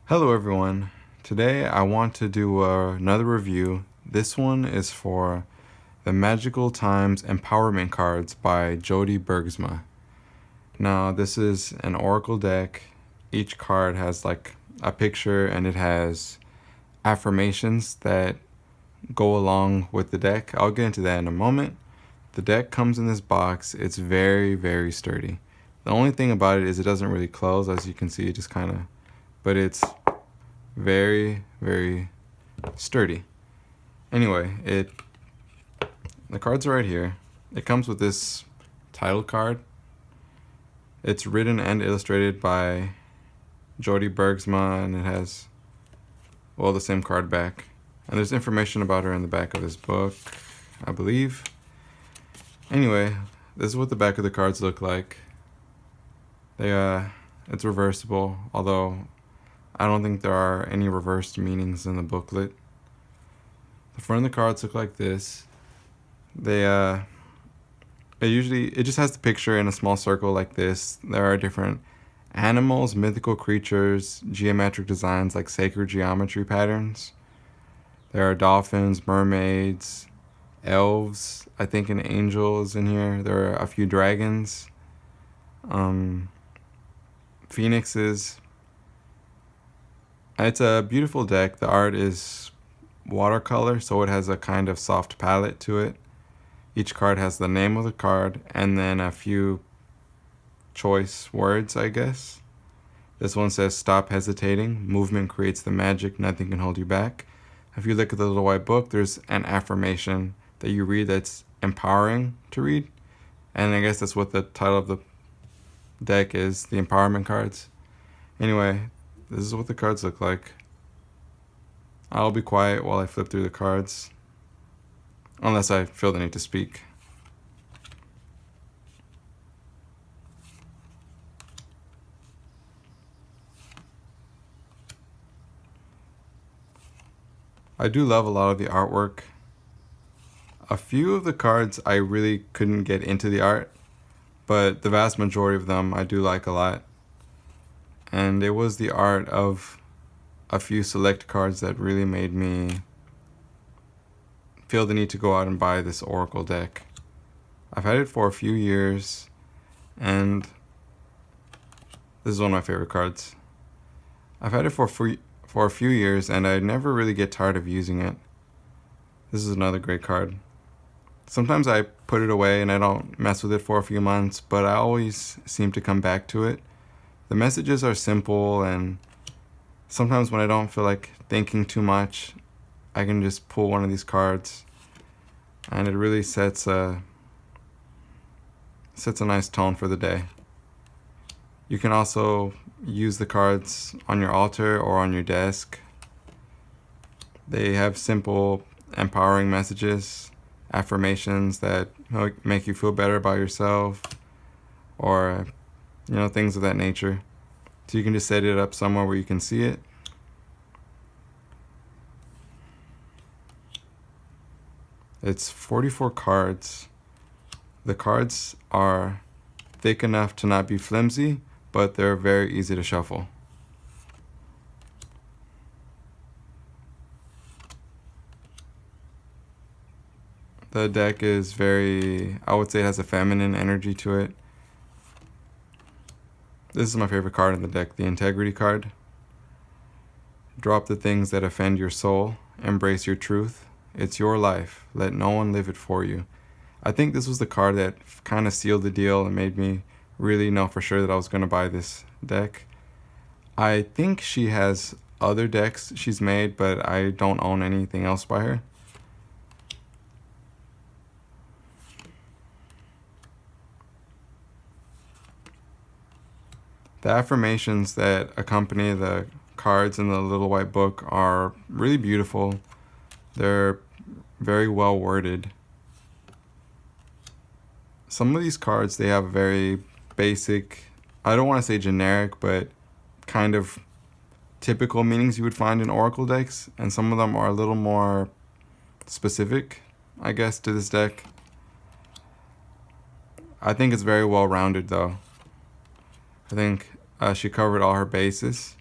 Hello everyone. Today I want to do another review. This one is for the Magical Times Empowerment Cards by Jody Bergsma. Now this is an oracle deck. Each card has like a picture and it has affirmations that go along with the deck. I'll get into that in a moment. The deck comes in this box. It's very sturdy. The only thing about it is it doesn't really close, as you can see. It just kind of, but it's very sturdy. Anyway, the cards are right here. It comes with this title card. It's written and illustrated by Jody Bergsma, and it has, well, the same card back. And there's information about her in the back of this book, I believe. Anyway, this is what the back of the cards look like. It's reversible, although I don't think there are any reversed meanings in the booklet. The front of the cards look like this. It just has the picture in a small circle like this. There are different animals, mythical creatures, geometric designs like sacred geometry patterns. There are dolphins, mermaids, elves, I think an angel is in here. There are a few dragons, phoenixes. It's a beautiful deck. The art is watercolor, so it has a kind of soft palette to it. Each card has the name of the card and then a few choice words, I guess. This one says, "Stop hesitating. Movement creates the magic. Nothing can hold you back." If you look at the little white book, there's an affirmation that you read that's empowering to read. And I guess that's what the title of the deck is, the empowerment cards. Anyway, this is what the cards look like. I'll be quiet while I flip through the cards, unless I feel the need to speak. I do love a lot of the artwork. A few of the cards I really couldn't get into the art, but the vast majority of them I do like a lot. And it was the art of a few select cards that really made me feel the need to go out and buy this oracle deck. I've had it for a few years, and this is one of my favorite cards. I've had it for a few years, and I never really get tired of using it. This is another great card. Sometimes I put it away and I don't mess with it for a few months, but I always seem to come back to it. The messages are simple, and sometimes when I don't feel like thinking too much, I can just pull one of these cards, and it really sets a nice tone for the day. You can also use the cards on your altar or on your desk. They have simple, empowering messages, affirmations that make you feel better about yourself, or things of that nature. So you can just set it up somewhere where you can see it. It's 44 cards. The cards are thick enough to not be flimsy, but they're very easy to shuffle. The deck is I would say it has a feminine energy to it. This is my favorite card in the deck, the Integrity card. Drop the things that offend your soul. Embrace your truth. It's your life. Let no one live it for you. I think this was the card that kind of sealed the deal and made me really know for sure that I was going to buy this deck. I think she has other decks she's made, but I don't own anything else by her. The affirmations that accompany the cards in the little white book are really beautiful. They're very well worded. Some of these cards, they have very basic, I don't want to say generic, but kind of typical meanings you would find in oracle decks, and some of them are a little more specific, I guess, to this deck. I think it's very well rounded though. I think she covered all her bases.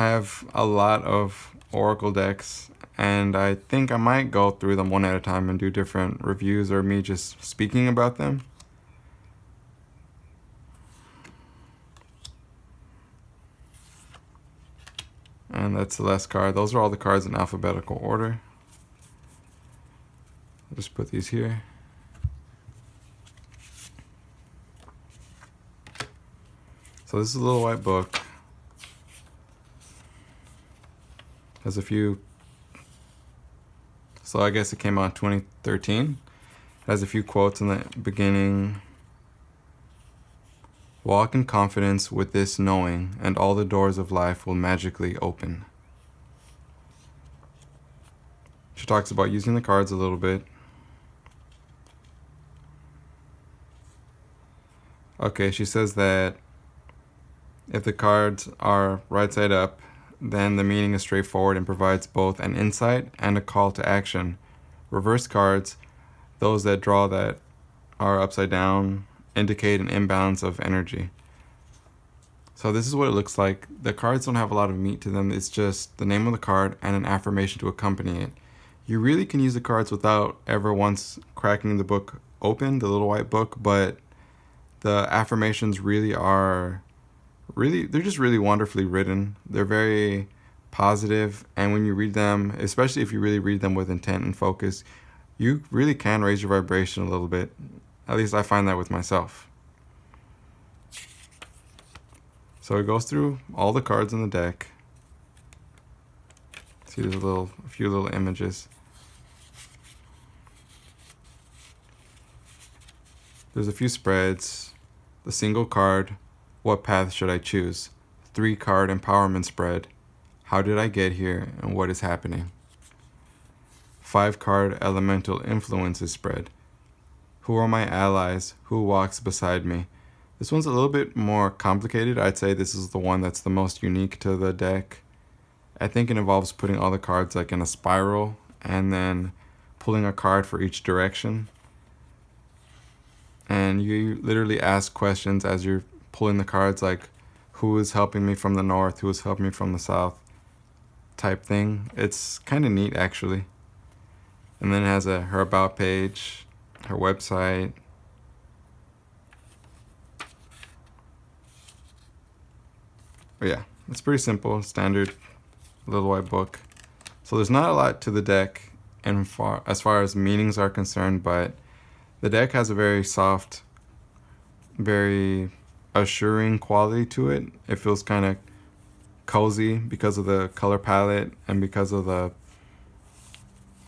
I have a lot of Oracle decks, and I think I might go through them one at a time and do different reviews or me just speaking about them. And that's the last card. Those are all the cards in alphabetical order. I'll just put these here. So this is a little white book. Has a few, so I guess it came out in 2013. It has a few quotes in the beginning. Walk in confidence with this knowing, and all the doors of life will magically open. She talks about using the cards a little bit. Okay, she says that if the cards are right side up, then the meaning is straightforward and provides both an insight and a call to action. Reverse cards, those that draw that are upside down, indicate an imbalance of energy. So this is what it looks like. The cards don't have a lot of meat to them. It's just the name of the card and an affirmation to accompany it. You really can use the cards without ever once cracking the book open, the little white book, but the affirmations really are they're just really wonderfully written. They're very positive, and when you read them, especially if you really read them with intent and focus, you really can raise your vibration a little bit. At least I find that with myself. So it goes through all the cards in the deck. See, there's a few little images. There's a few spreads. The single card, what path should I choose? 3-card empowerment spread. How did I get here and what is happening? 5-card elemental influences spread. Who are my allies? Who walks beside me? This one's a little bit more complicated. I'd say this is the one that's the most unique to the deck. I think it involves putting all the cards like in a spiral and then pulling a card for each direction. And you literally ask questions as you're pulling the cards, like who is helping me from the north, who is helping me from the south type thing. It's kind of neat, actually. And then it has her about page, her website. But yeah, it's pretty simple, standard little white book. So there's not a lot to the deck and as far as meanings are concerned, but the deck has a very soft, very assuring quality to it. It feels kind of cozy because of the color palette and because of the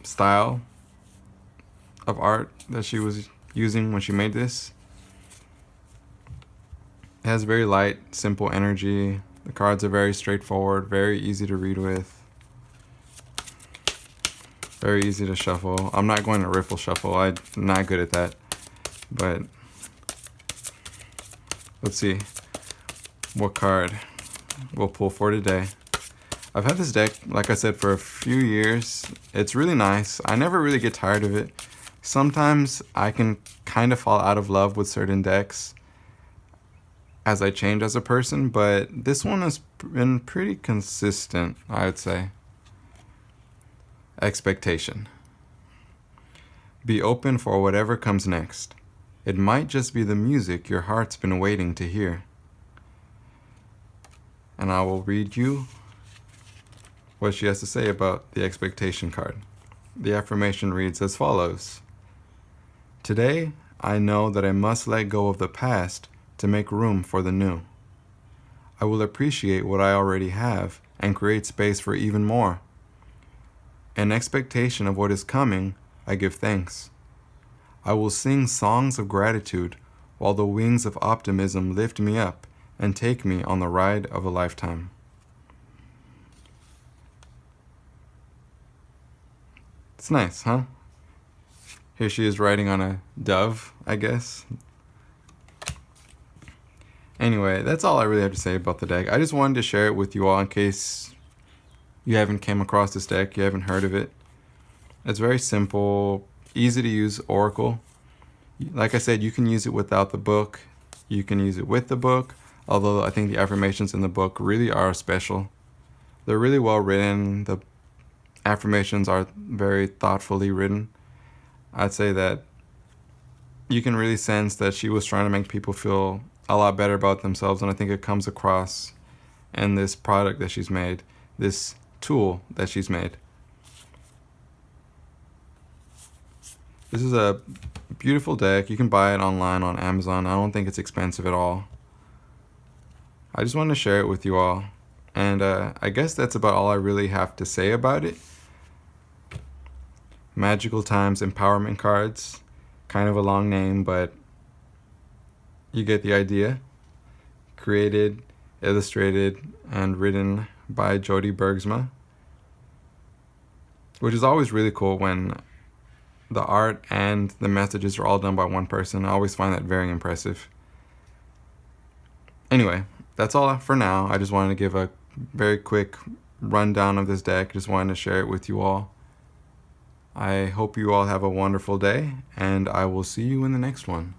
style of art that she was using when she made this. It has very light, simple energy. The cards are very straightforward, very easy to read with, very easy to shuffle. I'm not going to riffle shuffle. I'm not good at that. But let's see what card we'll pull for today. I've had this deck, like I said, for a few years. It's really nice. I never really get tired of it. Sometimes I can kind of fall out of love with certain decks as I change as a person, but this one has been pretty consistent, I would say. Expectation. Be open for whatever comes next. It might just be the music your heart's been waiting to hear. And I will read you what she has to say about the expectation card. The affirmation reads as follows. Today, I know that I must let go of the past to make room for the new. I will appreciate what I already have and create space for even more. In expectation of what is coming, I give thanks. I will sing songs of gratitude while the wings of optimism lift me up and take me on the ride of a lifetime. It's nice, huh? Here she is riding on a dove, I guess. Anyway, that's all I really have to say about the deck. I just wanted to share it with you all in case you haven't came across this deck, you haven't heard of it. It's very simple, easy to use Oracle. Like I said, you can use it without the book. You can use it with the book, although I think the affirmations in the book really are special. They're really well written. The affirmations are very thoughtfully written. I'd say that you can really sense that she was trying to make people feel a lot better about themselves, and I think it comes across in this product that she's made, this tool that she's made. This is a beautiful deck. You can buy it online on Amazon. I don't think it's expensive at all. I just wanted to share it with you all. And I guess that's about all I really have to say about it. Magical Times Empowerment Cards. Kind of a long name, but you get the idea. Created, illustrated, and written by Jody Bergsma. Which is always really cool when the art and the messages are all done by one person. I always find that very impressive. Anyway, that's all for now. I just wanted to give a very quick rundown of this deck. Just wanted to share it with you all. I hope you all have a wonderful day, and I will see you in the next one.